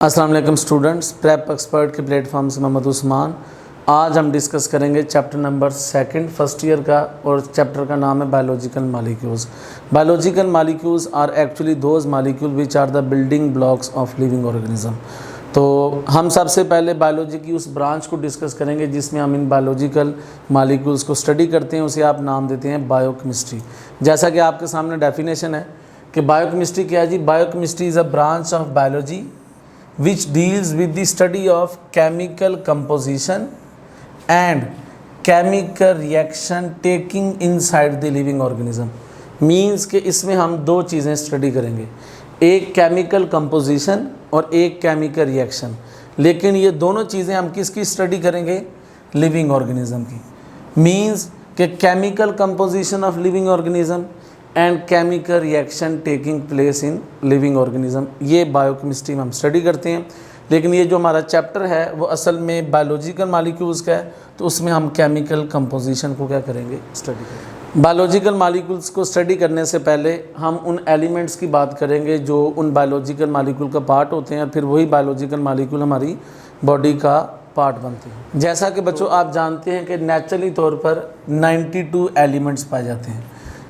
अस्सलाम वालेकुम students, prep expert के प्लेटफॉर्म से मोहम्मद उस्मान। आज हम डिस्कस करेंगे चैप्टर नंबर 2 फर्स्ट ईयर का, और चैप्टर का नाम है biological molecules. Biological molecules are actually those molecule which are the building blocks of living organism. तो हम सबसे पहले बायोलॉजी की उस ब्रांच को डिस्कस करेंगे जिसमें हम इन बायोलॉजिकल मॉलिक्यूल्स को स्टडी करते हैं। उसे आप नाम देते हैं बायोकेमिस्ट्री। जैसा कि आपके सामने डेफिनेशन है कि बायोकेमिस्ट्री क्या है जी। Biochemistry is a branch of biology which deals with the study of chemical composition and chemical reaction taking inside the living organism। Means कि इसमें हम दो चीज़ें स्टडी करेंगे, एक केमिकल कंपोजिशन और एक केमिकल रिएक्शन। लेकिन ये दोनों चीज़ें हम किसकी स्टडी करेंगे? लिविंग ऑर्गेनिज्म की। मीन्स कि chemical composition of living organism and chemical reaction taking place in living organism, ये बायोकेमिस्ट्री में हम स्टडी करते हैं। लेकिन ये जो हमारा चैप्टर है वो असल में बायोलॉजिकल मॉलिक्यूल्स का है, तो उसमें हम केमिकल कंपोजिशन को क्या करेंगे? स्टडी करेंगे। बायोलॉजिकल मॉलिक्यूल्स को स्टडी करने से पहले हम उन एलिमेंट्स की बात करेंगे जो उन बायोलॉजिकल मॉलिक्यूल का पार्ट होते हैं, और फिर वही बायोलॉजिकल मॉलिक्यूल हमारी बॉडी का पार्ट बनते हैं। जैसा कि बच्चों आप जानते हैं कि नेचुरली तौर पर 92 एलिमेंट्स पाए जाते हैं,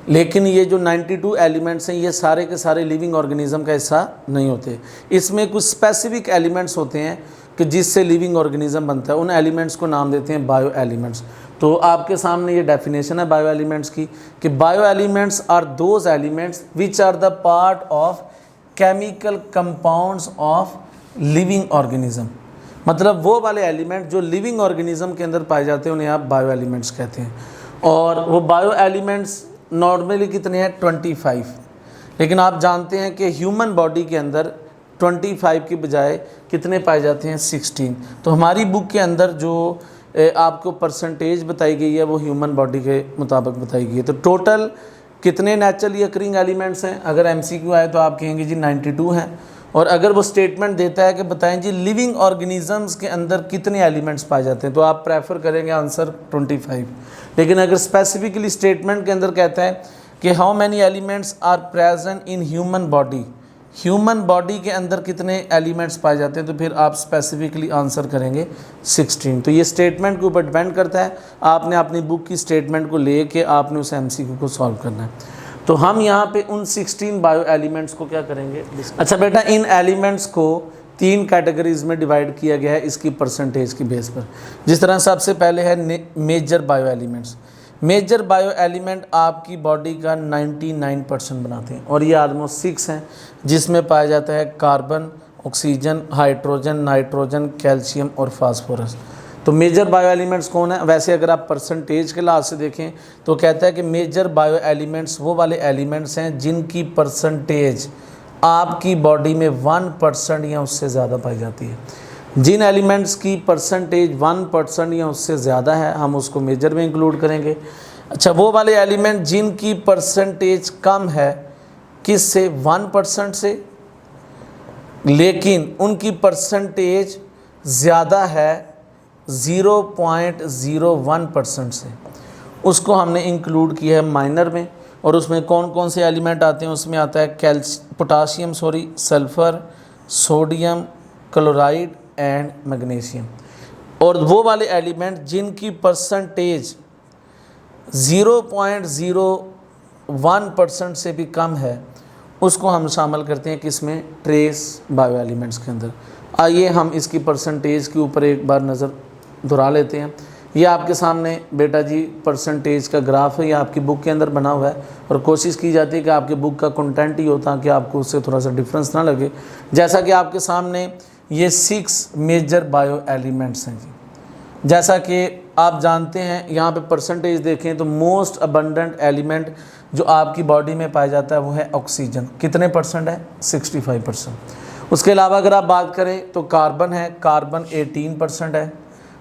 लेकिन ये जो 92 एलिमेंट्स हैं ये सारे के सारे लिविंग ऑर्गेनिज्म का हिस्सा नहीं होते। इसमें कुछ स्पेसिफिक एलिमेंट्स होते हैं कि जिससे लिविंग ऑर्गेनिज्म बनता है। उन एलिमेंट्स को नाम देते हैं बायो एलिमेंट्स। तो आपके सामने ये डेफिनेशन है बायो एलिमेंट्स की कि bio elements are those elements which are the part of chemical compounds of living organism. मतलब वो वाले एलिमेंट जो लिविंग ऑर्गेनिज्म के अंदर पाए जाते हैं उन्हें आप बायो एलिमेंट्स कहते हैं। और वो बायो एलिमेंट्स नॉर्मली कितने हैं? 25। लेकिन आप जानते हैं कि ह्यूमन बॉडी के अंदर 25 की बजाय कितने पाए जाते हैं? 16। तो हमारी बुक के अंदर जो आपको परसेंटेज बताई गई है वो ह्यूमन बॉडी के मुताबिक बताई गई है। तो टोटल कितने नेचुरली अकरिंग एलिमेंट्स हैं? अगर MCQ आए तो आप कहेंगे जी 92 हैं। और अगर वो स्टेटमेंट देता है कि बताएं जी लिविंग ऑर्गेनिजम्स के अंदर कितने एलिमेंट्स पाए जाते हैं, तो आप प्रेफर करेंगे आंसर 25। लेकिन अगर स्पेसिफिकली स्टेटमेंट के अंदर कहता है कि how many elements are present in human body, human body के अंदर कितने एलिमेंट्स पाए जाते हैं, तो फिर आप स्पेसिफिकली आंसर करेंगे 16। तो ये स्टेटमेंट के ऊपर डिपेंड करता है। आपने अपनी बुक की स्टेटमेंट को ले के आपने उस MCQ को सॉल्व करना है। तो हम यहाँ पे उन 16 बायो एलिमेंट्स को क्या करेंगे? अच्छा बेटा, इन एलिमेंट्स को 3 कैटेगरीज में डिवाइड किया गया है इसकी परसेंटेज की बेस पर। जिस तरह सबसे पहले है major bio elements. Major bio element आपकी बॉडी का 99% बनाते हैं, और ये ऑलमोस्ट 6 हैं, जिसमें पाया जाता है carbon, oxygen, hydrogen, nitrogen, calcium और फास्फोरस। तो मेजर बायो एलिमेंट्स कौन है? वैसे अगर आप परसेंटेज के लिहाज से देखें तो कहता है कि मेजर बायो एलिमेंट्स वो वाले एलिमेंट्स हैं जिनकी परसेंटेज आपकी बॉडी में 1% या उससे ज़्यादा पाई जाती है। जिन एलिमेंट्स की परसेंटेज 1% या उससे ज़्यादा है हम उसको मेजर में इंक्लूड करेंगे। अच्छा, वो वाले एलिमेंट जिनकी परसेंटेज कम है, किससे? 1% से, लेकिन उनकी परसेंटेज ज़्यादा है 0.01% से, उसको हमने इंक्लूड किया है माइनर में। और उसमें कौन कौन से एलिमेंट आते हैं? उसमें आता है potassium, sulphur, sodium, chloride and magnesium. और वो वाले एलिमेंट जिनकी परसेंटेज 0.01% से भी कम है उसको हम शामिल करते हैं किसमें? ट्रेस बायो एलिमेंट्स के अंदर। आइए हम इसकी परसेंटेज के ऊपर एक बार नज़र दोहरा लेते हैं। ये आपके सामने बेटा जी परसेंटेज का ग्राफ है, ये आपकी बुक के अंदर बना हुआ है, और कोशिश की जाती है कि आपकी बुक का कंटेंट ही हो ताकि आपको उससे थोड़ा सा डिफरेंस ना लगे। जैसा कि आपके सामने ये 6 मेजर बायो एलिमेंट्स हैं जी। जैसा कि आप जानते हैं यहाँ पे परसेंटेज देखें तो मोस्ट अबंडेंट एलिमेंट जो आपकी बॉडी में पाया जाता है वो है ऑक्सीजन। कितने परसेंट है? 65%। उसके अलावा अगर आप बात करें तो कार्बन है, कार्बन 18% है,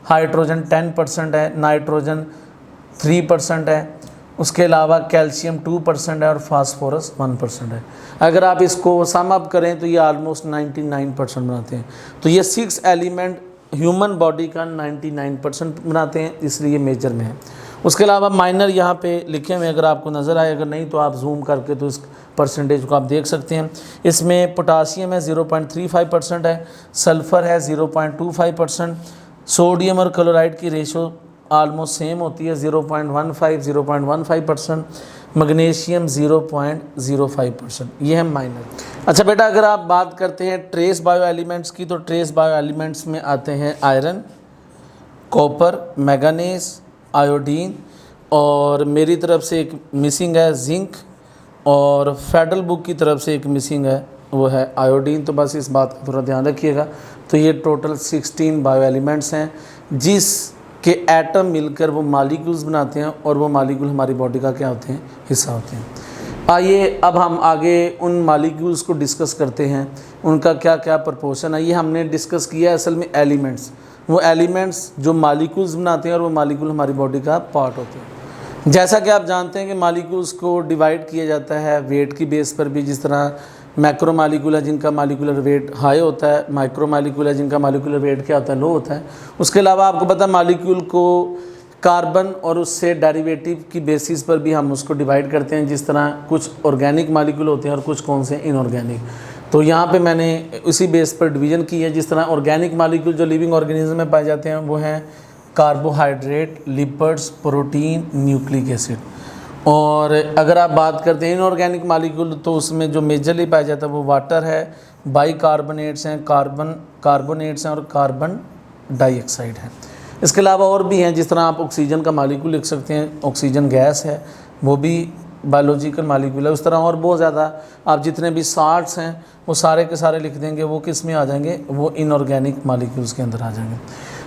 हाइड्रोजन 10% है, नाइट्रोजन 3% है, उसके अलावा कैल्शियम 2% है और फास्फोरस 1% है। अगर आप इसको सम अप करें तो ये ऑलमोस्ट 99% बनाते हैं। तो ये 6 एलिमेंट ह्यूमन बॉडी का 99% बनाते हैं, इसलिए मेजर में है। उसके अलावा माइनर यहाँ पे लिखे हुए अगर आपको नज़र आए, अगर नहीं तो आप जूम करके तो इस परसेंटेज को आप देख सकते हैं। इसमें पोटासियम है 0.35% है, सल्फ़र है 0.25%, सोडियम और क्लोराइड की रेशो आलमोस्ट सेम होती है 0.15 मैग्नीशियम 0.05%। ये है माइनर। अच्छा बेटा, अगर आप बात करते हैं ट्रेस बायो एलिमेंट्स की, तो ट्रेस बायो एलिमेंट्स में आते हैं आयरन, कॉपर, मैंगनीज, आयोडीन, और मेरी तरफ से एक मिसिंग है जिंक, और फेडरल बुक की तरफ से एक मिसिंग है वो है आयोडीन। तो बस इस बात का थोड़ा ध्यान रखिएगा। तो ये टोटल 16 बायो एलिमेंट्स हैं जिसके एटम मिलकर वो मालिक्यूल्स बनाते हैं, और वो मालिक्यूल हमारी बॉडी का क्या होते हैं, हिस्सा होते हैं। आइए अब हम आगे उन मालिक्यूल्स को डिस्कस करते हैं, उनका क्या क्या प्रपोर्शन है। ये हमने डिस्कस किया है असल में एलिमेंट्स, वो एलिमेंट्स जो मालिक्यूल्स बनाते हैं और वो मालिक्यूल हमारी बॉडी का पार्ट होते हैं। जैसा कि आप जानते हैं कि मालिक्यूल्स को डिवाइड किया जाता है वेट की बेस पर भी, जिस तरह मैक्रो मालिक्यूल है जिनका मालिकुलर वेट हाई होता है, माइक्रो मालिक्यूल है जिनका मालिकुलर वेट क्या होता है, लो होता है। उसके अलावा आपको पता है मालिक्यूल को कार्बन और उससे डेरिवेटिव की बेसिस पर भी हम उसको डिवाइड करते हैं, जिस तरह कुछ ऑर्गेनिक मालिक्यूल होते हैं और कुछ कौन से इनऑर्गेनिक। तो यहाँ पे मैंने उसी बेस पर डिवीज़न की है। जिस तरह ऑर्गेनिक मालिक्यूल जो लिविंग ऑर्गेनिज्म में पाए जाते हैं वो हैं carbohydrate, lipids, protein, nucleic acid. और अगर आप बात करते हैं इनऑर्गेनिक मालिक्यूल, तो उसमें जो मेजरली पाया जाता है वो वाटर है, बाइकार्बोनेट्स हैं, कार्बोनेट्स हैं और कार्बन डाइऑक्साइड है। इसके अलावा और भी हैं, जिस तरह आप ऑक्सीजन का मालिक्यूल लिख सकते हैं, ऑक्सीजन गैस है, वो भी बायोलॉजिकल मालिक्यूल है। उस तरह और बहुत ज़्यादा आप जितने भी साल्ट्स हैं वो सारे के सारे लिख देंगे, वो किस में आ जाएंगे, वो इनऑर्गेनिक मालिक्यूल्स के अंदर आ जाएंगे।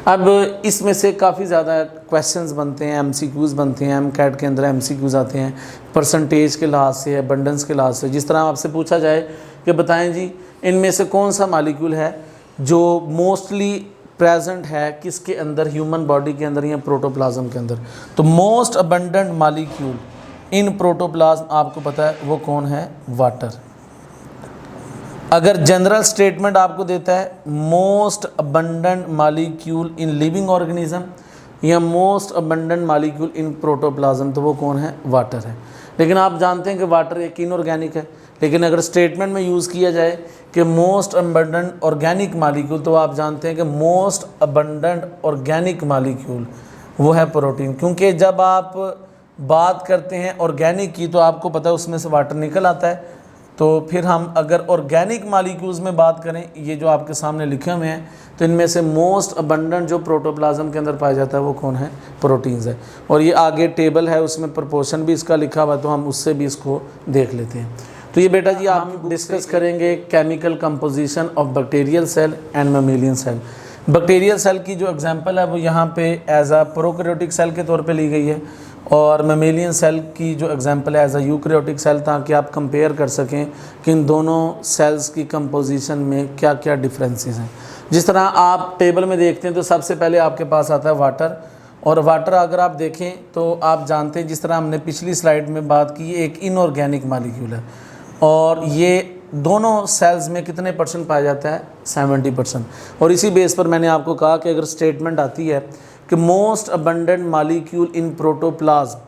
अब इसमें से काफ़ी ज़्यादा क्वेश्चंस बनते हैं, एमसीक्यूज़ बनते हैं, एमकैट के अंदर एमसीक्यूज़ आते हैं परसेंटेज के लिहाज से, अबंडेंस के लिहाज से। जिस तरह आपसे पूछा जाए कि बताएं जी इनमें से कौन सा मालिक्यूल है जो मोस्टली प्रेजेंट है किसके अंदर, ह्यूमन बॉडी के अंदर या प्रोटोप्लाज्म के अंदर, तो most abundant molecule in protoplasm आपको पता है वो कौन है, वाटर। अगर जनरल स्टेटमेंट आपको देता है most abundant molecule in living organism या most abundant molecule in protoplasm, तो वो कौन है, वाटर है। लेकिन आप जानते हैं कि वाटर एक इनऑर्गेनिक है, लेकिन अगर स्टेटमेंट में यूज़ किया जाए कि मोस्ट अबंडेंट ऑर्गेनिक मालिक्यूल, तो आप जानते हैं कि मोस्ट अबंडेंट ऑर्गेनिक मालिक्यूल वो है प्रोटीन। क्योंकि जब आप बात करते हैं ऑर्गेनिक की तो आपको पता है उसमें से वाटर निकल आता है। तो फिर हम अगर ऑर्गेनिक मालिक्यूल्स में बात करें, ये जो आपके सामने लिखे हुए हैं, तो इनमें से मोस्ट अबंडेंट जो प्रोटोप्लाज्म के अंदर पाया जाता है वो कौन है, प्रोटीन्स है। और ये आगे टेबल है उसमें प्रोपोर्शन भी इसका लिखा हुआ है, तो हम उससे भी इसको देख लेते हैं। तो ये बेटा जी आप डिस्कस करेंगे chemical composition of bacterial cell and mammalian cell. Bacterial cell की जो एग्जांपल है वो यहाँ पे एज अ प्रोकैरियोटिक सेल के तौर पे ली गई है, और मैमेलियन सेल की जो एग्जांपल है एज अ यूकैरियोटिक सेल, ताकि आप कंपेयर कर सकें कि इन दोनों सेल्स की कंपोजिशन में क्या क्या डिफरेंसेस हैं। जिस तरह आप टेबल में देखते हैं तो सबसे पहले आपके पास आता है वाटर, और वाटर अगर आप देखें तो आप जानते हैं जिस तरह हमने पिछली स्लाइड में बात की, एक इनऑर्गेनिक मालिक्यूल है, और ये दोनों सेल्स में कितने परसेंट पाया जाता है, 70%। और इसी बेस पर मैंने आपको कहा कि अगर स्टेटमेंट आती है कि most abundant molecule in protoplasm,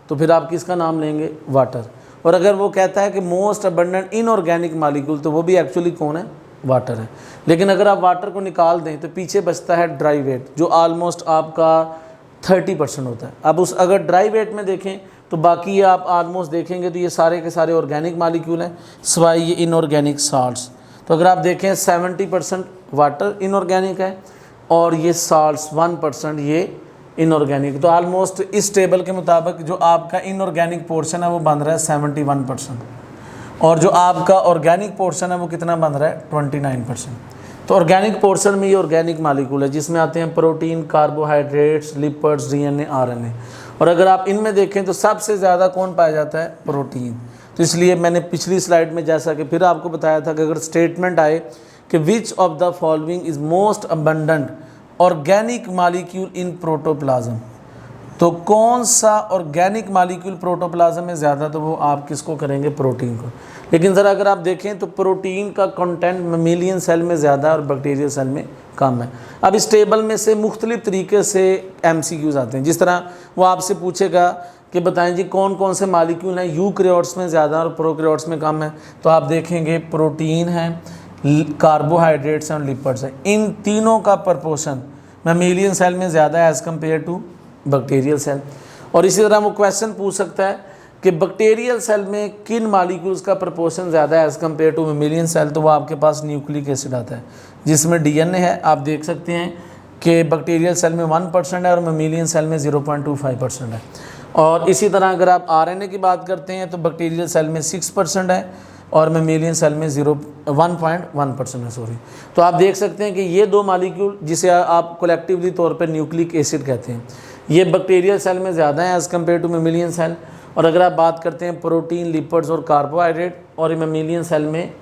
तो फिर आप किसका नाम लेंगे, वाटर। और अगर वो कहता है कि मोस्ट अबंडेंट इनऑर्गेनिक मालिक्यूल, तो वो भी एक्चुअली कौन है, वाटर है। लेकिन अगर आप वाटर को निकाल दें तो पीछे बचता है ड्राई वेट, जो आलमोस्ट आपका 30% होता है। अब उस अगर ड्राई वेट में देखें तो बाकी ये आप आलमोस्ट देखेंगे तो ये सारे के सारे ऑर्गेनिक मालिक्यूल हैं, सिवाय ये इनऑर्गेनिक साल्ट्स। तो अगर आप देखें 70% वाटर इनऑर्गेनिक है, और ये साल्ट्स 1% ये इनऑर्गेनिक। तो आलमोस्ट इस टेबल के मुताबिक जो आपका इनऑर्गेनिक पोर्शन है वो बन रहा है 71%, और जो आपका ऑर्गेनिक पोर्शन है वो कितना बन रहा है, 29%। तो ऑर्गेनिक पोर्शन में ये ऑर्गेनिक मालिक्यूल है जिसमें आते हैं protein, carbohydrates, lipids, DNA, RNA. और अगर आप इनमें देखें तो सबसे ज़्यादा कौन पाया जाता है, प्रोटीन। तो इसलिए मैंने पिछली स्लाइड में जैसा कि फिर आपको बताया था कि अगर स्टेटमेंट आए कि which of the following is most abundant organic molecule in protoplasm, तो कौन सा ऑर्गेनिक मालिक्यूल प्रोटोप्लाज्म में ज़्यादा, तो वो आप किसको करेंगे, प्रोटीन को। लेकिन ज़रा अगर आप देखें तो प्रोटीन का कंटेंट मेमेलियन सेल में ज़्यादा है और बैक्टीरियल सेल में कम है। अब इस टेबल में से मुख्तलिफ तरीके से MCQs आते हैं। जिस तरह वो आपसे पूछेगा कि बताएं जी कौन कौन से मालिक्यूल हैं यूकैरियोट्स में ज़्यादा और प्रोकैरियोट्स में कम है, तो आप देखेंगे प्रोटीन है, कार्बोहाइड्रेट्स हैं और लिपिड्स हैं। इन तीनों का प्रपोर्शन मेमेलियन सेल में ज़्यादा है as compare to bacterial cell. और इसी तरह वो क्वेश्चन पूछ सकता है कि बैक्टीरियल सेल में किन मालिक्यूल्स का प्रपोर्शन ज़्यादा है as compare to mammalian cell, तो वो आपके पास न्यूक्लिक एसिड आता है जिसमें DNA है। आप देख सकते हैं कि बैक्टीरियल सेल में 1% है और मेमेलियन सेल में 0.25% है। और इसी तरह अगर आप RNA की बात करते हैं तो बैक्टीरियल सेल में 6% है और मेमेलियन सेल में 1.1% है, सॉरी। तो आप देख सकते हैं कि ये दो मालिक्यूल जिसे आप कलेक्टिवली तौर पर न्यूक्लिक एसिड कहते हैं, ये बैक्टीरियल सेल में ज़्यादा है as compare to mammalian cell. और अगर आप बात करते हैं प्रोटीन, लिपिड्स और कार्बोहाइड्रेट, और मेमेलियन सेल में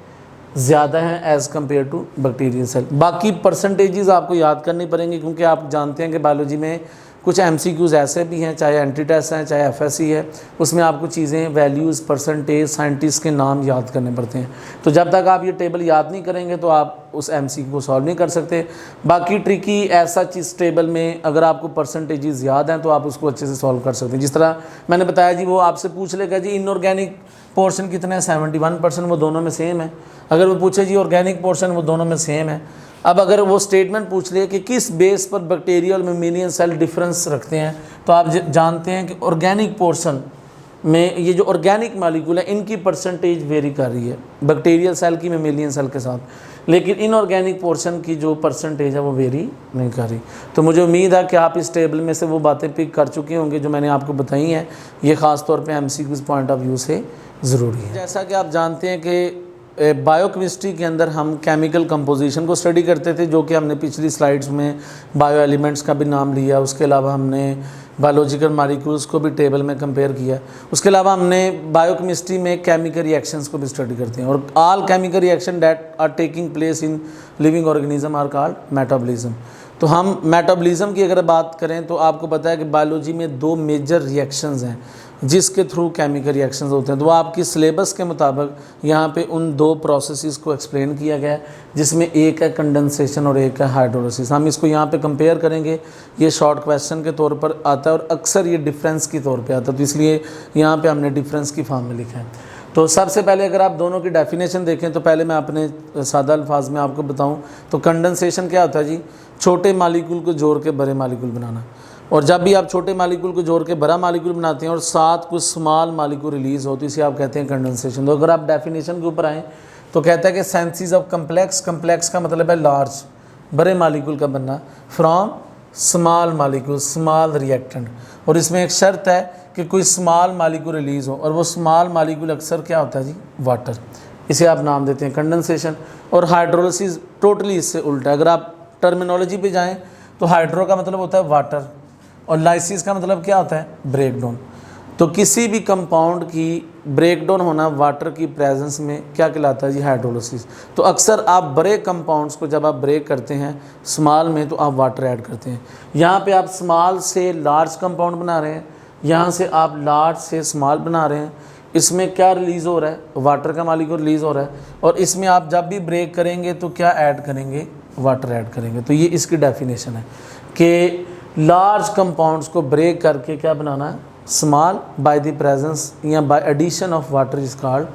ज़्यादा है as compare to bacterial cell. बाकी परसेंटेजेस आपको याद करनी पड़ेंगी क्योंकि आप जानते हैं कि बायोलॉजी में कुछ MCQs ऐसे भी हैं, चाहे एंटी टेस्ट हैं चाहे FSC है, उसमें आपको चीज़ें, वैल्यूज़, परसेंटेज, साइंटिस्ट के नाम याद करने पड़ते हैं। तो जब तक आप ये टेबल याद नहीं करेंगे तो आप उस MCQ को सॉल्व नहीं कर सकते। बाकी ट्रिकी ऐसा चीज़ टेबल में अगर आपको परसेंटेजेस याद हैं तो आप उसको अच्छे से सॉल्व कर सकते हैं। जिस तरह मैंने बताया जी, वो आपसे पूछ लेगा जी इनऑर्गेनिक पोर्शन कितना है, 71%, वो दोनों में सेम है। अगर वो पूछे जी ऑर्गेनिक पोर्शन, वो दोनों में सेम है। अब अगर वो स्टेटमेंट पूछ ले कि किस बेस पर बैक्टीरिया और मेमेलियन सेल डिफरेंस रखते हैं, तो आप जानते हैं कि ऑर्गेनिक पोर्शन में ये जो ऑर्गेनिक मालिक्यूल है इनकी परसेंटेज वेरी कर रही है बैक्टीरियल सेल की मेमेलियन सेल के साथ, लेकिन इनऑर्गेनिक पोर्शन की जो परसेंटेज है वो वेरी नहीं कर रही। तो मुझे उम्मीद है कि आप इस टेबल में से वो बातें पिक कर चुके होंगे जो मैंने आपको बताई हैं। ये ख़ास तौर पे MCQs पॉइंट ऑफ व्यू से ज़रूरी है। जैसा कि आप जानते हैं कि बायोकेमिस्ट्री के अंदर हम केमिकल कंपोजिशन को स्टडी करते थे, जो कि हमने पिछली स्लाइड्स में बायो एलिमेंट्स का भी नाम लिया। उसके अलावा हमने बायोलॉजिकल मॉलिक्यूल्स को भी टेबल में कंपेयर किया। उसके अलावा हमने बायोकेमिस्ट्री में केमिकल रिएक्शंस को भी स्टडी करते हैं, और all chemical reaction that are taking place in living organism are called metabolism. तो हम मेटाबॉलिज्म की अगर बात करें तो आपको पता है कि बायोलॉजी में दो मेजर रिएक्शंस हैं जिसके थ्रू केमिकल रिएक्शंस होते हैं। तो आपकी सिलेबस के मुताबिक यहाँ पे उन दो प्रोसेसेस को एक्सप्लेन किया गया है, जिसमें एक है कंडेंसेशन और एक है हाइड्रोलिसिस। हम इसको यहाँ पे कंपेयर करेंगे। ये शॉर्ट क्वेश्चन के तौर पर आता है और अक्सर ये डिफरेंस की तौर पे आता है, तो इसलिए यहाँ पे हमने डिफरेंस की फॉर्म में लिखा है। तो सबसे पहले अगर आप दोनों की डेफिनेशन देखें तो पहले मैं अपने सादा अल्फाज में आपको बताऊँ तो कंडेंसेशन क्या होता है जी, छोटे मालिक्यूल को जोड़ के बड़े मालिक्यूल बनाना। और जब भी आप छोटे मालिक्यूल को जोड़ के बड़ा मालिक्यूल बनाते हैं और साथ कुछ स्मॉल मालिक्यूल रिलीज़ हो तो इसे आप कहते हैं कंडेंसेशन। तो अगर आप डेफिनेशन के ऊपर आएँ तो कहता है कि सेंसिस ऑफ कम्प्लेक्स, कम्प्लेक्स का मतलब है लार्ज, बड़े मालिक्यूल का बनना, from small molecule, small reactant. और इसमें एक शर्त है कि कोई स्मॉल मालिक्यूल रिलीज़ हो, और वो स्मॉल मालिक्यूल अक्सर क्या होता है जी, वाटर। इसे आप नाम देते हैं कंडेंसेशन। और हाइड्रोलिसिस टोटली इससे उल्टा है। अगर आप टर्मिनोलॉजी पे जाएं तो हाइड्रो का मतलब होता है वाटर और लाइसिस का मतलब क्या होता है, ब्रेकडाउन। तो किसी भी कंपाउंड की ब्रेकडाउन होना वाटर की प्रेजेंस में क्या कहलाता है जी, हाइड्रोलिसिस। तो अक्सर आप बड़े कंपाउंड्स को जब आप ब्रेक करते हैं स्मॉल में तो आप वाटर ऐड करते हैं। यहाँ पे आप स्मॉल से लार्ज कंपाउंड बना रहे हैं, यहाँ से आप लार्ज से स्मॉल बना रहे हैं। इसमें क्या रिलीज़ हो रहा है, वाटर का मालिक्यूल रिलीज़ हो रहा है, और इसमें आप जब भी ब्रेक करेंगे तो क्या ऐड करेंगे, वाटर ऐड करेंगे। तो ये इसकी डेफिनेशन है कि लार्ज कंपाउंड्स को ब्रेक करके क्या बनाना है, स्मॉल, बाय द प्रेजेंस या by addition of water is called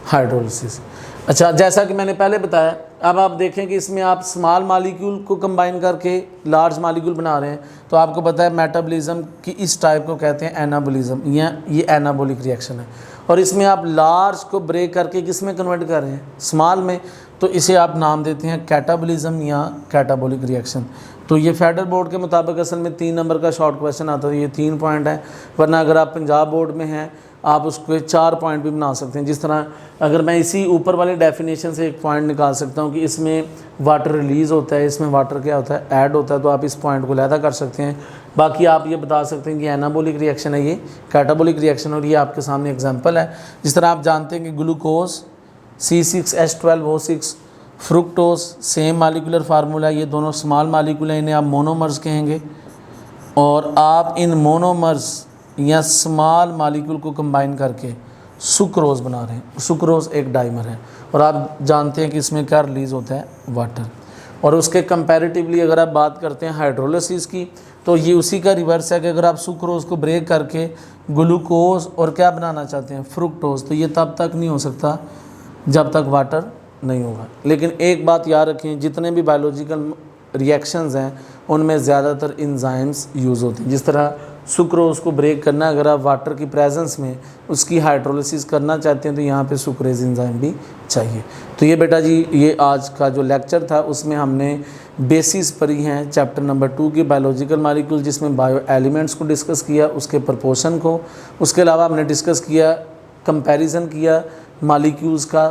hydrolysis. अच्छा, जैसा कि मैंने पहले बताया, अब आप देखें कि इसमें आप स्मॉल मालिक्यूल को कंबाइन करके लार्ज मालिक्यूल बना रहे हैं। तो आपको पता है मेटाबॉलिज्म की इस टाइप को कहते हैं एनाबॉलिज्म, या ये एनाबॉलिक रिएक्शन है। और इसमें आप लार्ज को ब्रेक करके किस में कन्वर्ट कर रहे हैं, स्मॉल में, तो इसे आप नाम देते हैं कैटाबॉलिज्म या कैटाबॉलिक रिएक्शन। तो ये फेडरल बोर्ड के मुताबिक असल में 3 नंबर का शॉर्ट क्वेश्चन आता है, ये 3 पॉइंट है। वरना अगर आप पंजाब बोर्ड में हैं आप उसको 4 पॉइंट भी बना सकते हैं। जिस तरह अगर मैं इसी ऊपर वाले डेफिनेशन से एक पॉइंट निकाल सकता हूँ कि इसमें वाटर रिलीज़ होता है, इसमें वाटर क्या होता है, ऐड होता है, तो आप इस पॉइंट को लहदा कर सकते हैं। बाकी आप ये बता सकते हैं कि एनाबॉलिक रिएक्शन है, ये कैटाबॉलिक रिएक्शन, और ये आपके सामने एग्जाम्पल है। जिस तरह आप जानते हैं कि glucose C6H12O6, fructose same molecular formula, ये दोनों स्मॉल मालिकुल हैं, इन्हें आप मोनोमर्स कहेंगे। और आप इन मोनोमर्स या स्मॉल मॉलिक्यूल को कंबाइन करके सुक्रोज बना रहे हैं। सुक्रोज एक डाइमर है और आप जानते हैं कि इसमें क्या रिलीज़ होता है, वाटर। और उसके कंपैरेटिवली अगर आप बात करते हैं हाइड्रोलिसिस की, तो ये उसी का रिवर्स है कि अगर आप सुक्रोज को ब्रेक करके ग्लूकोज और क्या बनाना चाहते हैं, फ्रुक्टोज, तो ये तब तक नहीं हो सकता जब तक वाटर नहीं होगा। लेकिन एक बात याद रखें, जितने भी बायोलॉजिकल रिएक्शंस हैं उनमें ज़्यादातर इंजाइम्स यूज़ होते हैं। जिस तरह सुक्रोज को ब्रेक करना, अगर आप वाटर की प्रेजेंस में उसकी हाइड्रोलिसिस करना चाहते हैं तो यहाँ पे सुक्रेज एंजाइम भी चाहिए। तो ये बेटा जी, ये आज का जो लेक्चर था उसमें हमने बेसिस पढ़ी हैं चैप्टर नंबर 2 की बायोलॉजिकल मॉलिक्यूल, जिसमें बायो एलिमेंट्स को डिस्कस किया, उसके प्रपोर्शन को। उसके अलावा हमने डिस्कस किया, कंपैरिजन किया मॉलिक्यूल्स का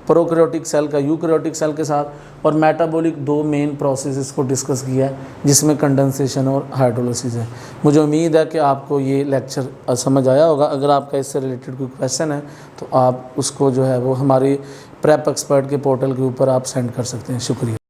प्रोकैरियोटिक सेल का यूकैरियोटिक सेल के साथ, और मेटाबॉलिक 2 मेन प्रोसेसेस को डिस्कस किया जिसमें कंडेंसेशन और हाइड्रोलिसिस है। मुझे उम्मीद है कि आपको ये लेक्चर समझ आया होगा। अगर आपका इससे रिलेटेड कोई क्वेश्चन है तो आप उसको जो है वो हमारी प्रेप एक्सपर्ट के पोर्टल के ऊपर आप सेंड कर सकते हैं। शुक्रिया।